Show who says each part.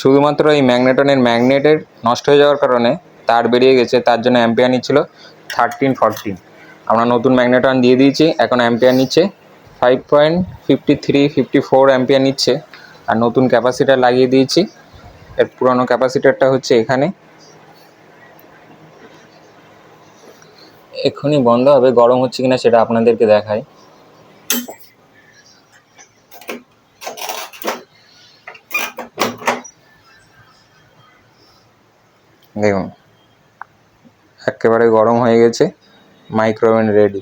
Speaker 1: শুধুমাত্র এই ম্যাগনেটের নষ্ট হয়ে যাওয়ার কারণে তার বেরিয়ে গেছে, তার জন্য অ্যাম্পিয়ার নিচ্ছিল 13-14। আমরা নতুন ম্যাগনেটন দিয়ে দিয়েছি, এখন অ্যাম্পিয়ার নিচ্ছে 5.53-54 অ্যাম্পিয়ার নিচ্ছে। আর নতুন ক্যাপাসিটার লাগিয়ে দিয়েছি। এর পুরনো ক্যাপাসিটারটা হচ্ছে এখানে। এক্ষুনি বন্ধ হবে, গরম হচ্ছে কিনা সেটা আপনাদেরকে দেখাই। দেখুন একেবারে গরম হয়ে গেছে, মাইক্রোওভেন রেডি।